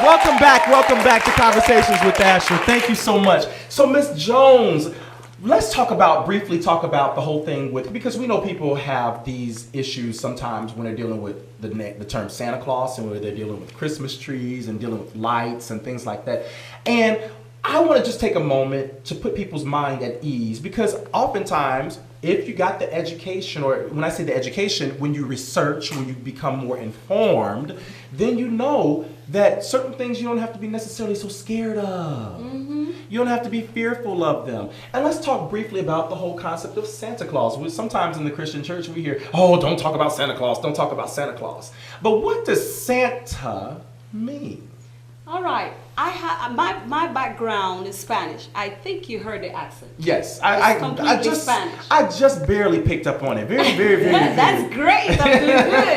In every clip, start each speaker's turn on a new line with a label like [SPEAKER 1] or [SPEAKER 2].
[SPEAKER 1] Welcome back to Conversations with Asher. Thank you so much. So, Miss Jones, let's briefly talk about the whole thing because we know people have these issues sometimes when they're dealing with the term Santa Claus and when they're dealing with Christmas trees and dealing with lights and things like that. And I want to just take a moment to put people's mind at ease because oftentimes, if you got the education, or when I say the education, when you research, when you become more informed, then you know that certain things you don't have to be necessarily so scared of. Mm-hmm. You don't have to be fearful of them. And let's talk briefly about the whole concept of Santa Claus. Sometimes in the Christian church we hear, oh, don't talk about Santa Claus, don't talk about Santa Claus. But what does Santa mean?
[SPEAKER 2] All right. My background is Spanish. I think you heard the accent.
[SPEAKER 1] Yes, I just barely picked up on it. Very.
[SPEAKER 2] That's great. I'm doing good.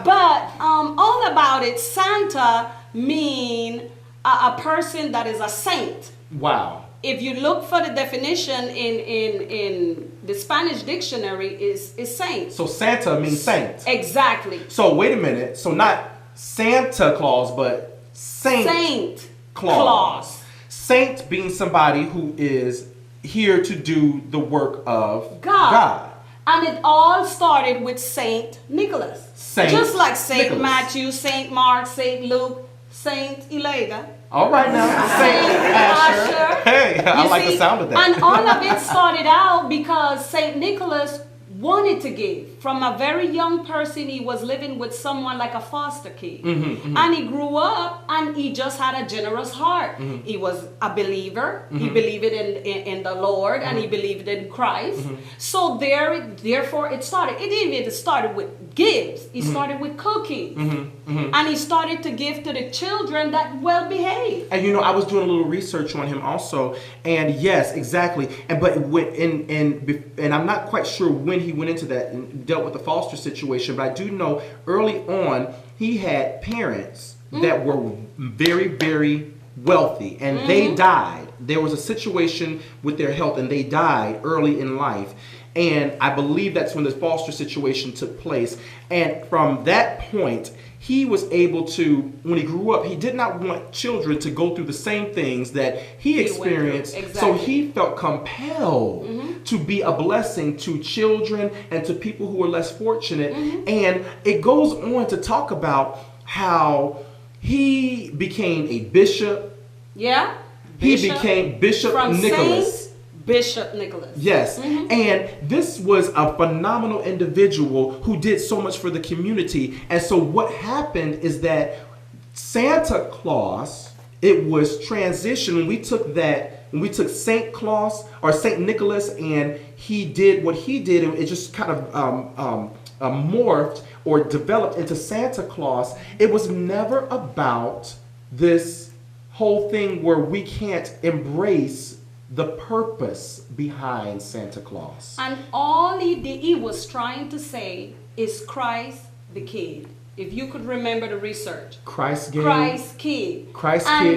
[SPEAKER 2] But all about it, Santa mean a person that is a saint.
[SPEAKER 1] Wow.
[SPEAKER 2] If you look for the definition in the Spanish dictionary, is saint.
[SPEAKER 1] So Santa means saint.
[SPEAKER 2] Exactly.
[SPEAKER 1] So wait a minute. So not Santa Claus, but Saint Claus. Saint being somebody who is here to do the work of God.
[SPEAKER 2] And it all started with Saint Nicholas. Just like Saint Matthew, Saint Mark, Saint Luke, Saint Elida.
[SPEAKER 1] All right now. Saint Asher. Hey, I like the sound of that.
[SPEAKER 2] And all of it started out because Saint Nicholas wanted to give. From a very young person, he was living with someone like a foster kid. Mm-hmm, mm-hmm. And he grew up and he just had a generous heart. Mm-hmm. He was a believer. Mm-hmm. He believed in the Lord, mm-hmm. and he believed in Christ. Mm-hmm. So therefore it started. It even started with gifts. It mm-hmm. started with cooking. Mm-hmm. Mm-hmm. And he started to give to the children that well behaved.
[SPEAKER 1] And I was doing a little research on him also. And yes, exactly. And I'm not quite sure when he went into that and dealt with the foster situation, but I do know early on he had parents mm-hmm. that were very, very wealthy, and mm-hmm. they died. There was a situation with their health and they died early in life. And I believe that's when the foster situation took place. And from that point, he was able to, when he grew up, he did not want children to go through the same things that he experienced. Exactly. So he felt compelled mm-hmm. to be a blessing to children and to people who are less fortunate. Mm-hmm. And it goes on to talk about how he became a bishop.
[SPEAKER 2] Yeah.
[SPEAKER 1] He became Bishop Nicholas.
[SPEAKER 2] Bishop Nicholas.
[SPEAKER 1] Yes. Mm-hmm. And this was a phenomenal individual who did so much for the community. And so what happened is that Santa Claus, it was transitioned when we took Saint Claus or Saint Nicholas and he did what he did, and it just kind of morphed or developed into Santa Claus. It was never about this whole thing where we can't embrace the purpose behind Santa Claus.
[SPEAKER 2] And all he was trying to say is Christ the Kid. If you could remember the research.
[SPEAKER 1] Christ
[SPEAKER 2] Kid.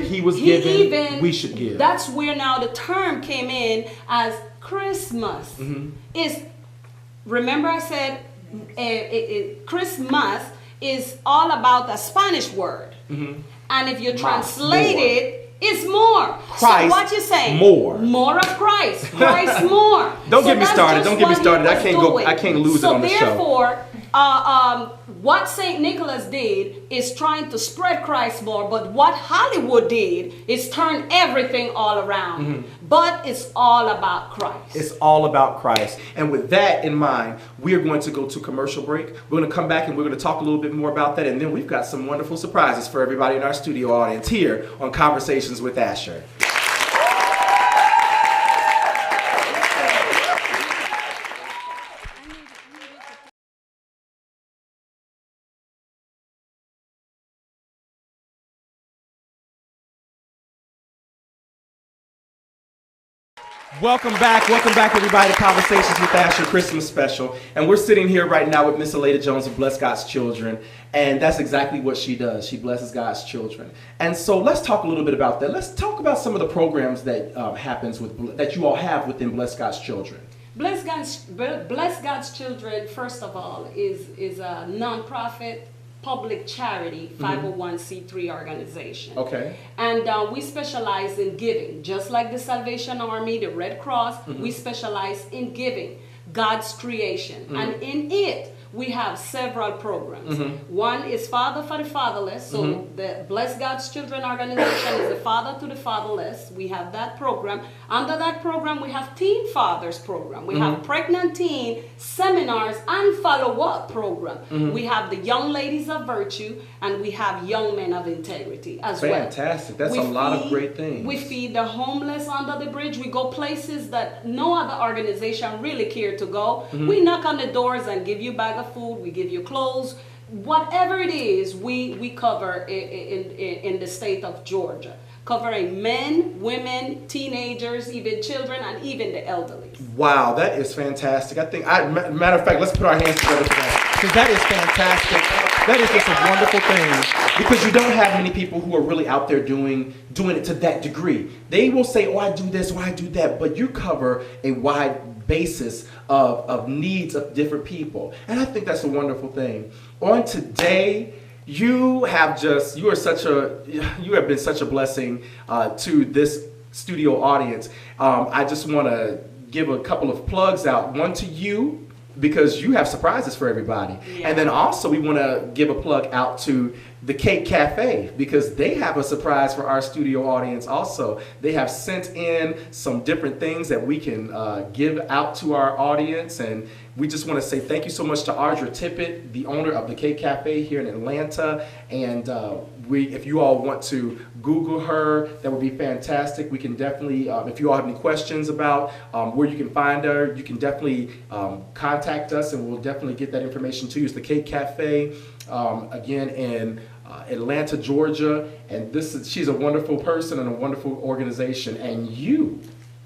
[SPEAKER 1] He was given, we should give.
[SPEAKER 2] That's where now the term came in as Christmas. Mm-hmm. Remember I said Christmas is all about the Spanish word. Mm-hmm. And if you translate it, it's more.
[SPEAKER 1] Christ,
[SPEAKER 2] so what you saying?
[SPEAKER 1] More
[SPEAKER 2] of Christ. Christ more.
[SPEAKER 1] Don't get me started. I can't lose it on the show.
[SPEAKER 2] So therefore, what St. Nicholas did is trying to spread Christ more, but what Hollywood did is turn everything all around. Mm-hmm. But it's all about Christ.
[SPEAKER 1] It's all about Christ. And with that in mind, we are going to go to commercial break. We're going to come back and we're going to talk a little bit more about that. And then we've got some wonderful surprises for everybody in our studio audience here on Conversations with Asher. Welcome back everybody to Conversations with Asher Christmas special. And we're sitting here right now with Miss Aleda Jones of Bless God's Children. And that's exactly what she does. She blesses God's children. And so let's talk a little bit about that. Let's talk about some of the programs that that you all have within Bless God's Children.
[SPEAKER 2] Bless God's Children, first of all, is a non-profit public charity 501c3 organization.
[SPEAKER 1] Okay.
[SPEAKER 2] And we specialize in giving, just like the Salvation Army, the Red Cross. We specialize in giving, God's creation, and in it we have several programs. One is Father for the Fatherless. So the Bless God's Children organization is the Father to the Fatherless. We have that program. Under that program, we have Teen Fathers program. We have pregnant teen seminars and follow-up program. We have the Young Ladies of Virtue, and we have Young Men of Integrity as well.
[SPEAKER 1] Fantastic. That's a lot of great things.
[SPEAKER 2] We feed the homeless under the bridge. We go places that no other organization really care to go. We knock on the doors and give you a bag of food. We give you clothes. Whatever it is, we cover in the state of Georgia. Covering men, women, teenagers, even children, and even the elderly.
[SPEAKER 1] Wow, that is fantastic. I think, matter of fact, let's put our hands together for that. Because that is fantastic. That is just a wonderful thing. Because you don't have many people who are really out there doing it to that degree. They will say, oh, I do this, or I do that. But you cover a wide basis of needs of different people. And I think that's a wonderful thing. On today, you have been such a blessing to this studio audience. I just want to give a couple of plugs out. One to you, because you have surprises for everybody. Yeah. And then also we want to give a plug out to the Cake Cafe, because they have a surprise for our studio audience also. They have sent in some different things that we can give out to our audience, and we just want to say thank you so much to Audra Tippett, the owner of the Cake Cafe here in Atlanta. And if you all want to Google her, that would be fantastic. We can definitely, if you all have any questions about where you can find her, you can definitely contact us, and we'll definitely get that information to you. It's the Cake Cafe, again, in Atlanta, Georgia. And she's a wonderful person and a wonderful organization. And you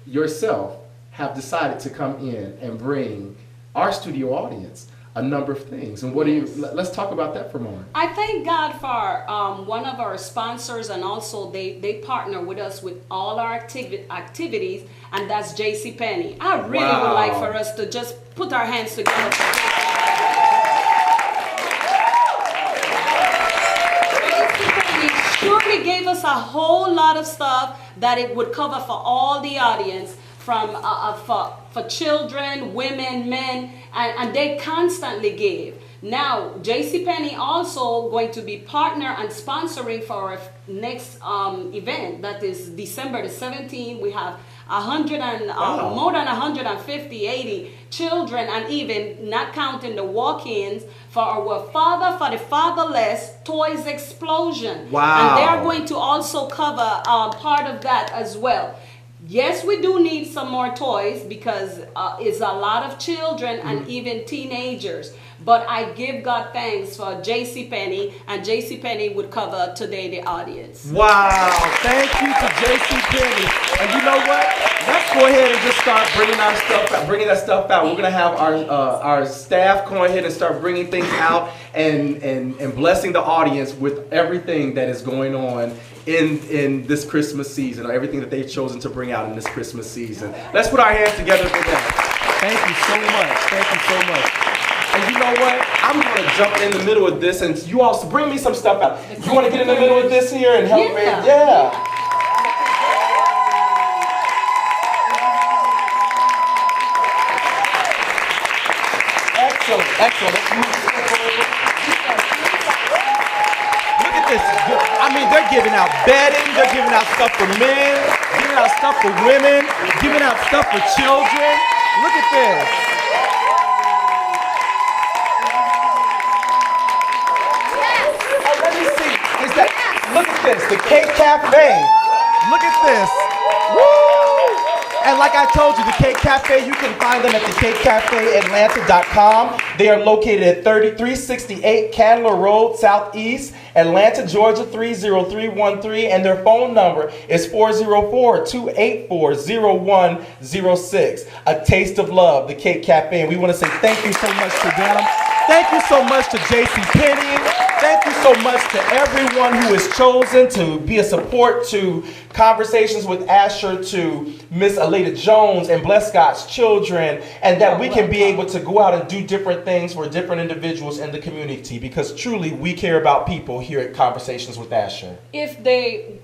[SPEAKER 1] yourself have decided to come in and bring our studio audience a number of things. And let's talk about that for a moment.
[SPEAKER 2] I thank God for one of our sponsors, and also they partner with us with all our activities, and that's JCPenney. I really would like for us to just put our hands together. JCPenney surely gave us a whole lot of stuff that it would cover for all the audience, from for children, women, men, and they constantly give. Now, JCPenney also going to be partner and sponsoring for our next event. That is December the 17th. We have more than 150, 80 children, and even not counting the walk-ins for our Father for the Fatherless Toys Explosion.
[SPEAKER 1] Wow.
[SPEAKER 2] And they are going to also cover part of that as well. Yes, we do need some more toys, because it's a lot of children and even teenagers. But I give God thanks for JCPenney, and JCPenney would cover today the audience.
[SPEAKER 1] Wow, thank you to JCPenney. And you know what? Let's go ahead and just start bringing that stuff out. We're gonna have our staff go ahead and start bringing things out and blessing the audience with everything that is going on in this Christmas season, or everything that they've chosen to bring out in this Christmas season. Let's put our hands together for that. Thank you so much. Thank you so much. And you know what? I'm going to jump in the middle of this, and you all bring me some stuff out. You want to get in the middle of this here and help me? Yeah. Excellent, excellent. Look at this. I mean, they're giving out bedding, they're giving out stuff for men, giving out stuff for women, giving out stuff for children. Look at this. Look at this, the Cake Cafe. Look at this. Woo! And like I told you, the Cake Cafe, you can find them at thecakecafeatlanta.com. They are located at 3368 Candler Road, Southeast, Atlanta, Georgia 30313, and their phone number is 404-284-0106. A Taste of Love, the Cake Cafe. And we want to say thank you so much to them. Thank you so much to JCPenney. Thank you so much to everyone who has chosen to be a support to Conversations with Asher, to Miss Aleda Jones and Bless God's Children, and that we can be able to go out and do different things for different individuals in the community, because truly we care about people here at Conversations with Asher.
[SPEAKER 2] If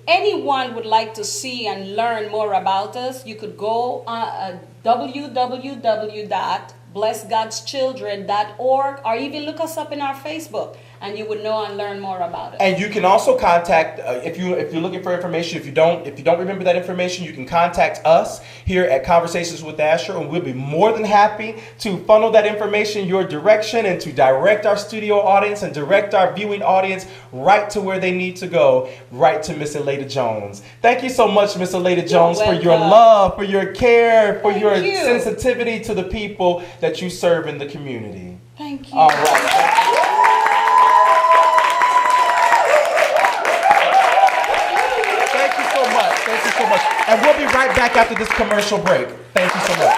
[SPEAKER 2] anyone would like to see and learn more about us, you could go on www.blessgodschildren.org, or even look us up in our Facebook, and you would know and learn more about it.
[SPEAKER 1] And you can also contact if you're looking for information. If you don't remember that information, you can contact us here at Conversations with Asher, and we'll be more than happy to funnel that information your direction and to direct our studio audience and direct our viewing audience right to where they need to go, right to Miss Aleda Jones. Thank you so much, Miss Aleda Jones, for your love, for your care, for your sensitivity to the people that you serve in the community.
[SPEAKER 2] Thank you.
[SPEAKER 1] All right. Thank you so much. And we'll be right back after this commercial break. Thank you so much.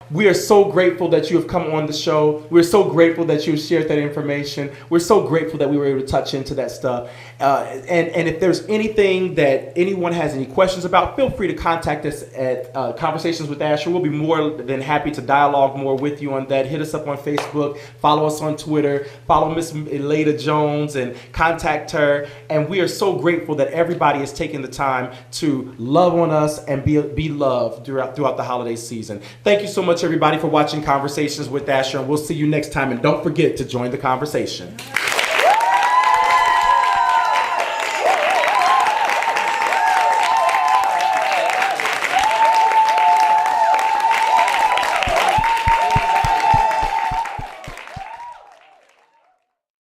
[SPEAKER 1] We are so grateful that you have come on the show. We're so grateful that you shared that information. We're so grateful that we were able to touch into that stuff. And if there's anything that anyone has any questions about, feel free to contact us at Conversations with Asher. We'll be more than happy to dialogue more with you on that. Hit us up on Facebook. Follow us on Twitter. Follow Miss Aleda Jones and contact her. And we are so grateful that everybody is taking the time to love on us and be loved throughout the holiday season. Thank you so much, everybody, for watching Conversations with Asher, and we'll see you next time. And don't forget to join the conversation.